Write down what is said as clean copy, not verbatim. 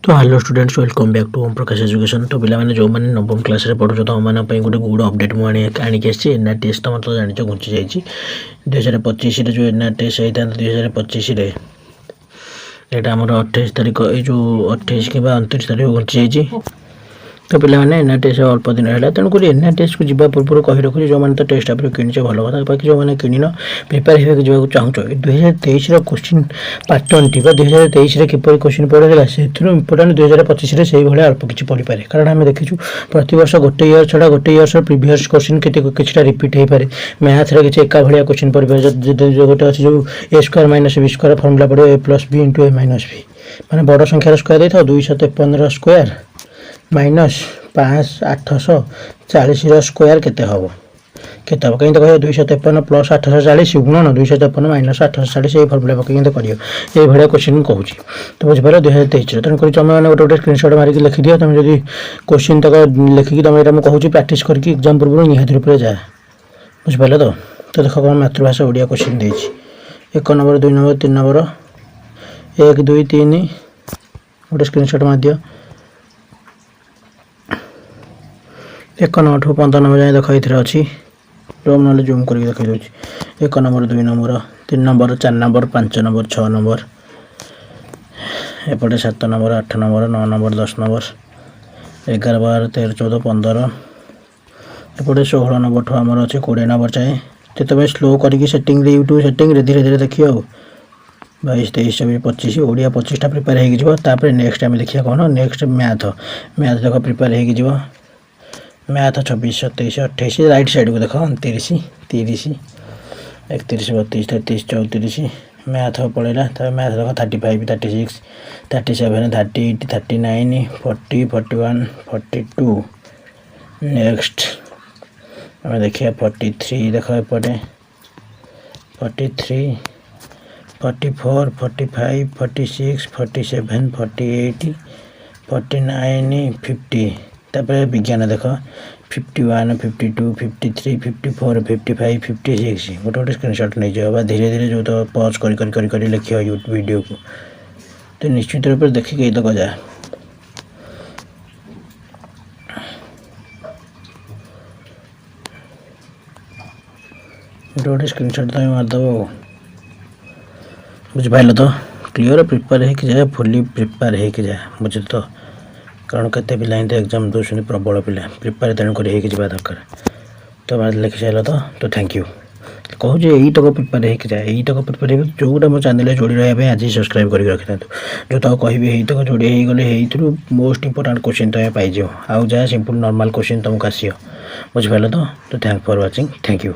तो hello students welcome back to Om Prakash Education. तो पे जो मैंने नवम क्लास रे पढ़ुछ तो हम गोटे गुड अपडेट मुझे आणिक आसी एनआर टेस्ट तो मतलब जान घुंची जाइए 2025 जो एनआर टेस्ट होता 2025 यहाँ आम 28 तारीख ये जो 28 कि 29 तारीख घुंची जाइए। तो पे एनआर टेस्ट अल्प दिन है तेणुक एनआर टेस्ट को जब पूर्व कही रखुच्छे जो मैंने तो टेस्ट आप किणिचे भल कथा बाकी जो मैंने किण प्रिपेयर होगा जब चाहूँ 2023 क्वेश्चन पैटर्न टी 2023 किपर क्वेश्चन पढ़ा से इंपोर्टाट 2025 से भाई अल्प किसी पढ़ी पारे कारण आम देखीचु प्रत वर्ष गोटे इयर छड़ा गोटे इयर प्रिवियस क्वेश्चन किसी रिपीट हो पाए मैथ रे किसी एका भाया क्वेश्चन पढ़ी पारे गोटे अच्छे जो a square minus b square formula पड़े a plus b into a minus b मैंने बड़ संख्यार स्क्वायर देता 253 स्क्वायर माइनस 5 840 स्क्वायर केते हम केते कहीं तो कह 253 प्लस 840 गुणन 253 माइनस 840 ये फर्मुला पकड़ कर ये भाया क्वेश्चन कहूँ तो बुझिपार 2023 तेणुक तुम मैंने गोटे गोटे स्क्रीनशॉट मारिक लिखिदियो तुम जब क्वेश्चन तक लिखिकी तुम यहाँ मुझे प्रैक्टिस करके एग्जाम पूर्व निहाती रूप से जाए बुझिपारे तो देख कौन मातृभाषा ओडिया क्वेश्चन देती 1 नंबर 2 नंबर 3 नंबर 1 2 3 गोटे स्क्रीनशॉट मार दियो 1 नंबर 15 नंबर जाए देख ये अच्छी रोम ना जूम करके देखी दूसरी 1 number 2 number 3 number 4 number 5 number 6 number एपटे 7 नंबर 8 नंबर 9 नंबर 10 नंबर 11 12 13 14 15 एपटे 16 नंबर ठू आमर अच्छे 20 नंबर चाहे तो तुम स्लो करके सेटिंग यूट्यूब सेटिंग धीरे धीरे देखिए 22 23 24 25 ओडिया 25टा प्रिपेयर होपर नेक्स्ट आम देखिए कौन नेक्स्ट मैथ मैथ देख प्रिपेयर हो मैथ 26 27 28 राइट साइड को देख 29 30 31 32 33 34 मैथ पड़ेगा तो मैथ देख 35 36 37 38 39 40 41 42 नेक्स्ट आम देखिए 43 देख एपटे 43 44 45 46 47 48 49 50 तापर विज्ञान देख 51 52 53 54 55 56 गोटे गोटे स्क्रीनशॉट नहीं जाओ धीरे धीरे जो तो पॉज कर लिख वीडियो को तो निश्चित रूप से देखिए तो जाए गोटे गोटे स्क्रीनशॉट तुम मारदेव बुझिपार तो क्लीयर प्रिपेयर हो जाए फुली प्रिपेयर हो जाए बुझे तो कारण केते पिला एग्जाम दूसरी प्रबल पिला प्रिपेयर तेणुक हो दरकार तो बाद लिखि सारे तो थैंक यू कहूँ यही तक प्रिपेयर हो जाए यही तक प्रिपेयर जोटा मो चैनल जोड़ी रहा आज सब्सक्राइब कर रखी था जो तक कह यही तक जोड़ी हो गले मोस्ट इंपोर्टाट क्वेश्चन तुम पाइज आउ जहाँ सिंपल नॉर्मल क्वेश्चन तुमको आस बुझिपार तो thank for watching thank you.